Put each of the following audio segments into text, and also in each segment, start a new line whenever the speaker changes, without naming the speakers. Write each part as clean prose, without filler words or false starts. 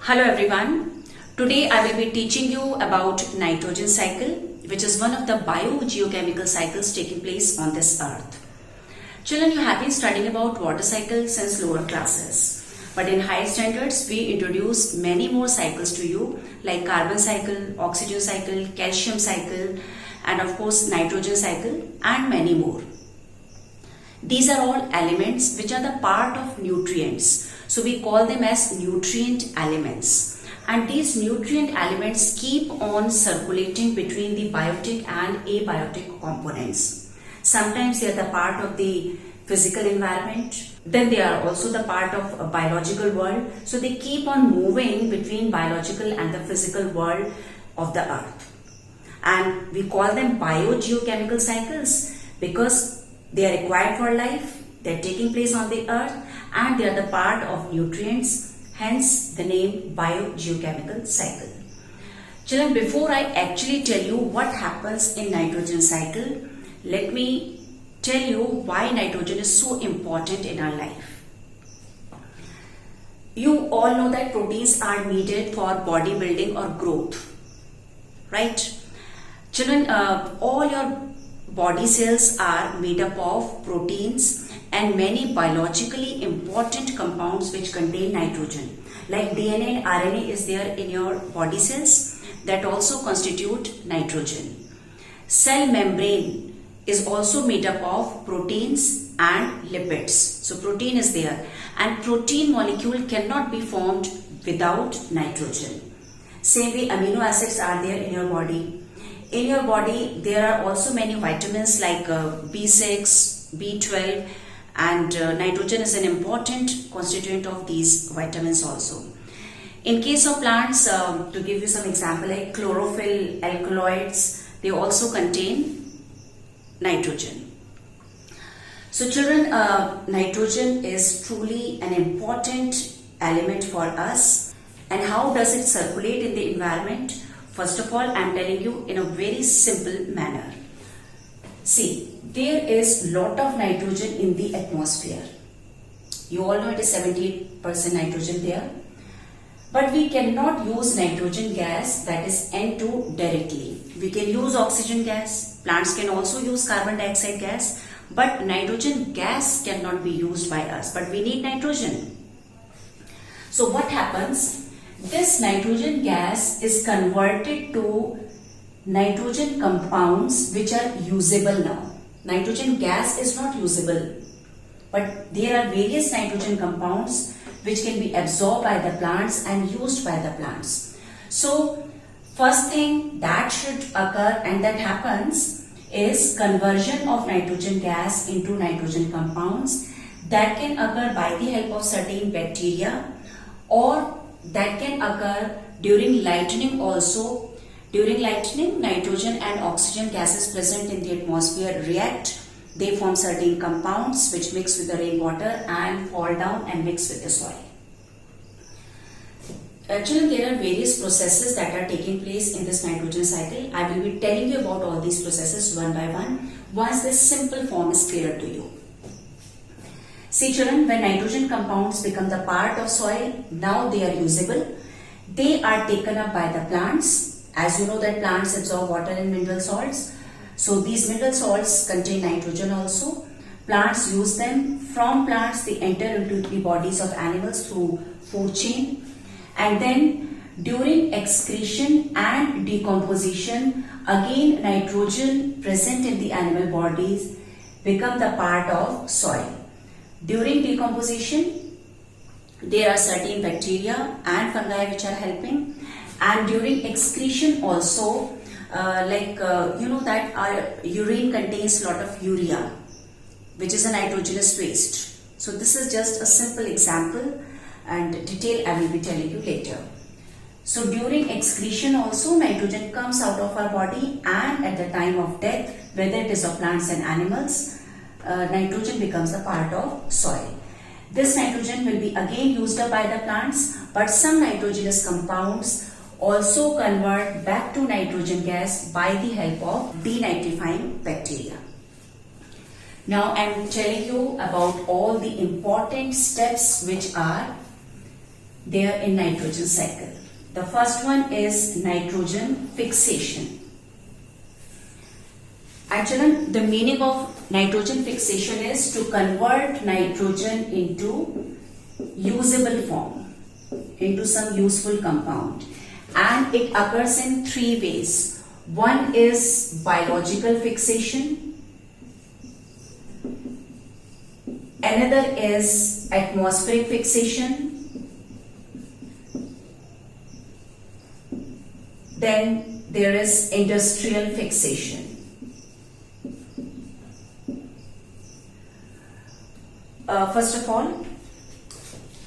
Hello everyone. Today I will be teaching you about nitrogen cycle, which is one of the biogeochemical cycles taking place on this earth. Children, you have been studying about water cycle since lower classes. But in higher standards, we introduce many more cycles to you like carbon cycle, oxygen cycle, calcium cycle, and of course nitrogen cycle and many more. These are all elements which are the part of nutrients. So we call them as nutrient elements. And these nutrient elements keep on circulating between the biotic and abiotic components. Sometimes they are the part of the physical environment. Then they are also the part of a biological world. So they keep on moving between biological and the physical world of the earth. And we call them biogeochemical cycles because they are required for life, they are taking place on the earth, and they are the part of nutrients, hence the name biogeochemical cycle. Children, before I actually tell you what happens in nitrogen cycle, let me tell you why nitrogen is so important in our life. You all know that proteins are needed for bodybuilding or growth, right? Children, all your body cells are made up of proteins and many biologically important compounds which contain nitrogen. Like DNA and RNA is there in your body cells that also constitute nitrogen. Cell membrane is also made up of proteins and lipids. So protein is there, and protein molecule cannot be formed without nitrogen. Same way amino acids are there in your body. In your body, there are also many vitamins like B6, B12, and nitrogen is an important constituent of these vitamins also. In case of plants, to give you some example, like chlorophyll, alkaloids, they also contain nitrogen. So children, nitrogen is truly an important element for us. And how does it circulate in the environment? First of all, I am telling you in a very simple manner. See, there is lot of nitrogen in the atmosphere. You all know it is 78% nitrogen there. But we cannot use nitrogen gas, that is N2, directly. We can use oxygen gas. Plants can also use carbon dioxide gas. But nitrogen gas cannot be used by us. But we need nitrogen. So what happens? This nitrogen gas is converted to nitrogen compounds which are usable now. Nitrogen gas is not usable, but there are various nitrogen compounds which can be absorbed by the plants and used by the plants. So first thing that should occur and that happens is conversion of nitrogen gas into nitrogen compounds. That can occur by the help of certain bacteria, or that can occur during lightning also. During lightning, nitrogen and oxygen gases present in the atmosphere react. They form certain compounds which mix with the rainwater and fall down and mix with the soil. Children, there are various processes that are taking place in this nitrogen cycle. I will be telling you about all these processes one by one once this simple form is clear to you. See children, when nitrogen compounds become the part of soil, now they are usable. They are taken up by the plants. As you know that plants absorb water and mineral salts. So these mineral salts contain nitrogen also. Plants use them. From plants they enter into the bodies of animals through food chain. And then during excretion and decomposition, again nitrogen present in the animal bodies become the part of soil. During decomposition, there are certain bacteria and fungi which are helping, and during excretion also, you know that our urine contains a lot of urea, which is a nitrogenous waste. So this is just a simple example, and detail I will be telling you later. So during excretion also, nitrogen comes out of our body, and at the time of death, whether it is of plants and animals, nitrogen becomes a part of soil. This nitrogen will be again used up by the plants, but some nitrogenous compounds also convert back to nitrogen gas by the help of denitrifying bacteria. Now I am telling you about all the important steps which are there in nitrogen cycle. The first one is nitrogen fixation. Actually, the meaning of nitrogen fixation is to convert nitrogen into usable form, into some useful compound, and it occurs in three ways. One is biological fixation, another is atmospheric fixation, then there is industrial fixation. First of all,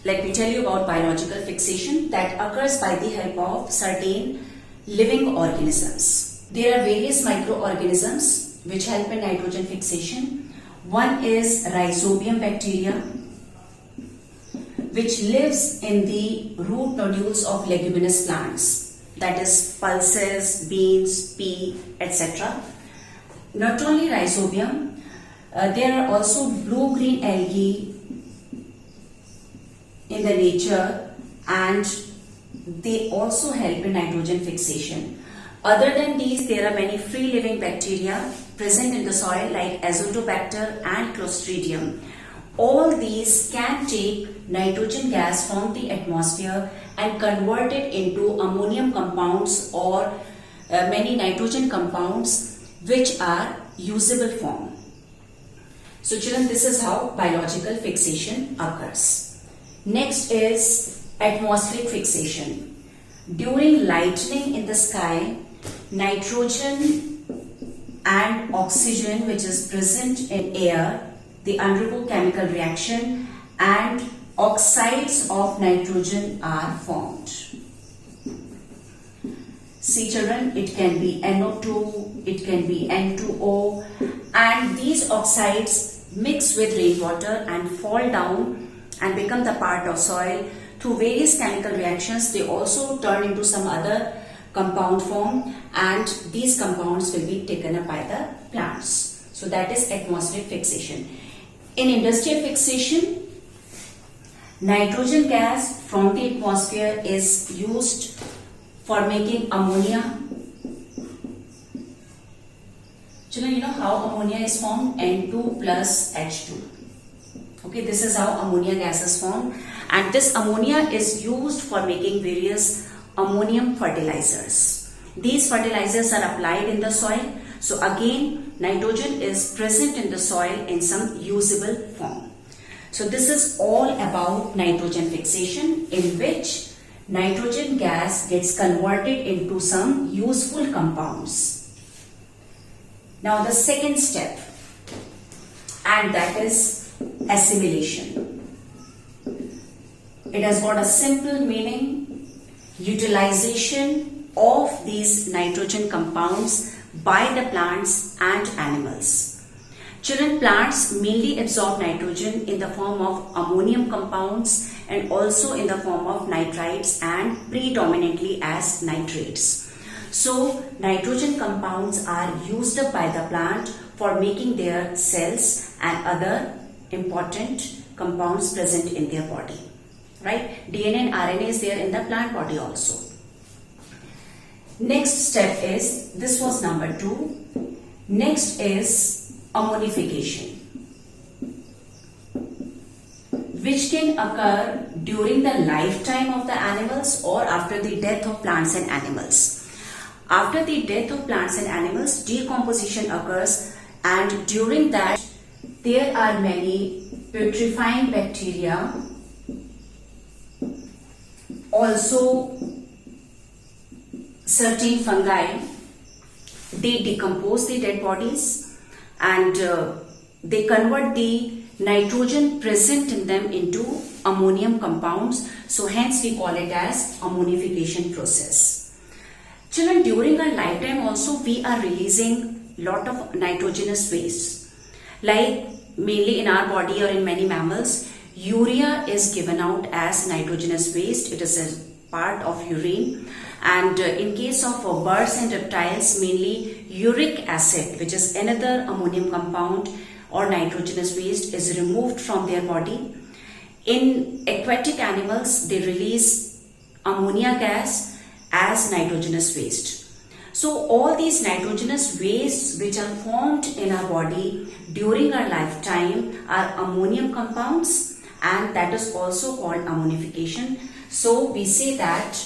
let me tell you about biological fixation that occurs by the help of certain living organisms. There are various microorganisms which help in nitrogen fixation. One is Rhizobium bacteria, which lives in the root nodules of leguminous plants, that is pulses, beans, pea, etc. Not only Rhizobium, there are also blue-green algae in the nature, and they also help in nitrogen fixation. Other than these, there are many free-living bacteria present in the soil like Azotobacter and Clostridium. All these can take nitrogen gas from the atmosphere and convert it into ammonium compounds or many nitrogen compounds which are usable form. So children, this is how biological fixation occurs. Next is atmospheric fixation. During lightning in the sky, nitrogen and oxygen which is present in air, they undergo chemical reaction and oxides of nitrogen are formed. See children, it can be NO2, it can be N2O, and these oxides mix with rainwater and fall down and become the part of soil. Through various chemical reactions, they also turn into some other compound form, and these compounds will be taken up by the plants. So that is atmospheric fixation. In industrial fixation, nitrogen gas from the atmosphere is used for making ammonia. Children, you know how ammonia is formed? N2 plus H2. Okay, this is how ammonia gas is formed, and this ammonia is used for making various ammonium fertilizers. These fertilizers are applied in the soil. So again, nitrogen is present in the soil in some usable form. So this is all about nitrogen fixation, in which nitrogen gas gets converted into some useful compounds. Now the second step, and that is assimilation. It has got a simple meaning: utilization of these nitrogen compounds by the plants and animals. Children, plants mainly absorb nitrogen in the form of ammonium compounds and also in the form of nitrites and predominantly as nitrates. So nitrogen compounds are used up by the plant for making their cells and other important compounds present in their body. Right? DNA and RNA is there in the plant body also. Next step is, this was number 2. Next is ammonification, which can occur during the lifetime of the animals or after the death of plants and animals. After the death of plants and animals, decomposition occurs, and during that there are many putrefying bacteria, also certain fungi. They decompose the dead bodies and they convert the nitrogen present in them into ammonium compounds. So hence we call it as ammonification process. Children, during our lifetime also we are releasing lot of nitrogenous waste. Like mainly in our body or in many mammals, urea is given out as nitrogenous waste. It is a part of urine. And in case of birds and reptiles, mainly uric acid, which is another ammonium compound or nitrogenous waste, is removed from their body. In aquatic animals, they release ammonia gas as nitrogenous waste. So all these nitrogenous wastes which are formed in our body during our lifetime are ammonium compounds, and that is also called ammonification. So we say that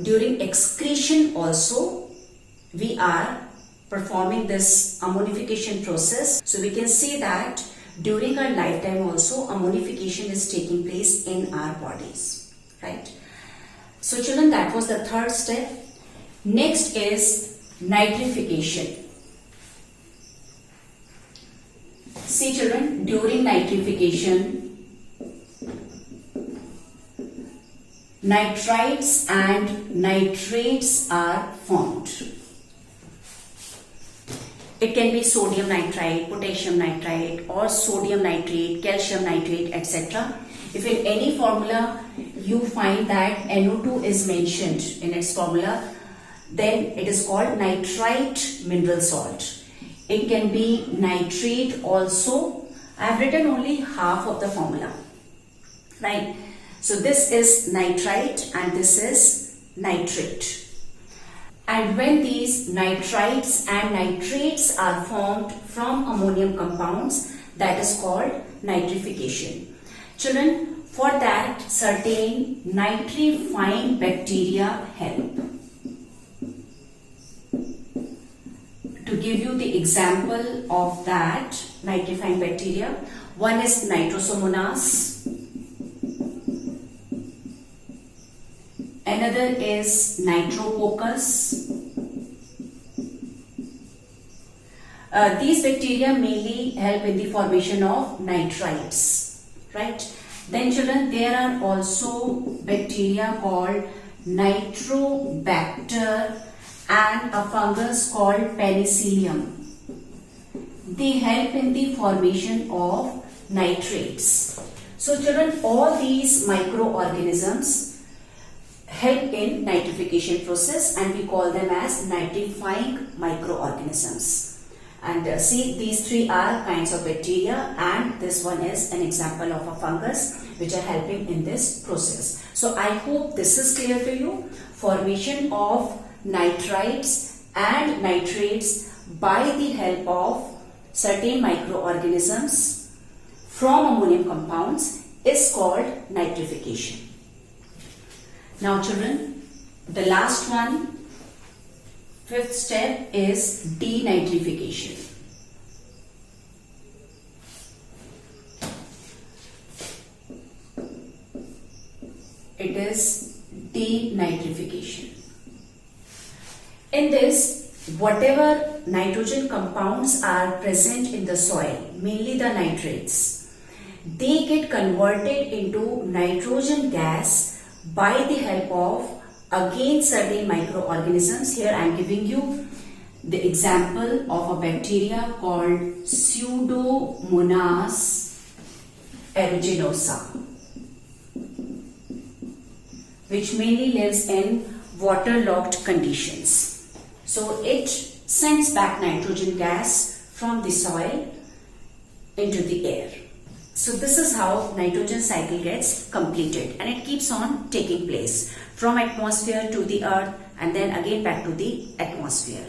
during excretion also we are performing this ammonification process. So we can say that during our lifetime also ammonification is taking place in our bodies, right? So children, that was the third step. Next is nitrification. See children, during nitrification, nitrites and nitrates are formed. It can be sodium nitrite, potassium nitrite, or sodium nitrate, calcium nitrate, etc. If in any formula you find that NO2 is mentioned in its formula, then it is called nitrite mineral salt. It can be nitrate also. I have written only half of the formula, right? So this is nitrite and this is nitrate. And when these nitrites and nitrates are formed from ammonium compounds, that is called nitrification. Children, for that certain nitrifying bacteria help. To give you the example of that nitrifying bacteria, one is Nitrosomonas, another is Nitrococcus. These bacteria mainly help in the formation of nitrites, right? Then children, there are also bacteria called Nitrobacter and a fungus called Penicillium. They help in the formation of nitrates. So children, all these microorganisms help in nitrification process and we call them as nitrifying microorganisms. And see, these three are kinds of bacteria and this one is an example of a fungus which are helping in this process. So I hope this is clear to you. Formation of nitrites and nitrates by the help of certain microorganisms from ammonium compounds is called nitrification. Now children, the last one, fifth step is denitrification. It is denitrification. In this, whatever nitrogen compounds are present in the soil, mainly the nitrates, they get converted into nitrogen gas by the help of again certain microorganisms. Here I am giving you the example of a bacteria called Pseudomonas aeruginosa, which mainly lives in waterlogged conditions. So it sends back nitrogen gas from the soil into the air. So this is how nitrogen cycle gets completed and it keeps on taking place from atmosphere to the earth and then again back to the atmosphere.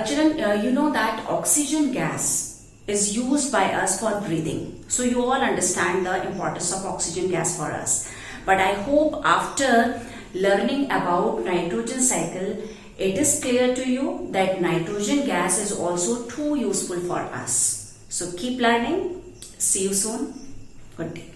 Children, you know that oxygen gas is used by us for breathing. So you all understand the importance of oxygen gas for us. But I hope after learning about nitrogen cycle, it is clear to you that nitrogen gas is also too useful for us. So keep learning. See you soon. Good day.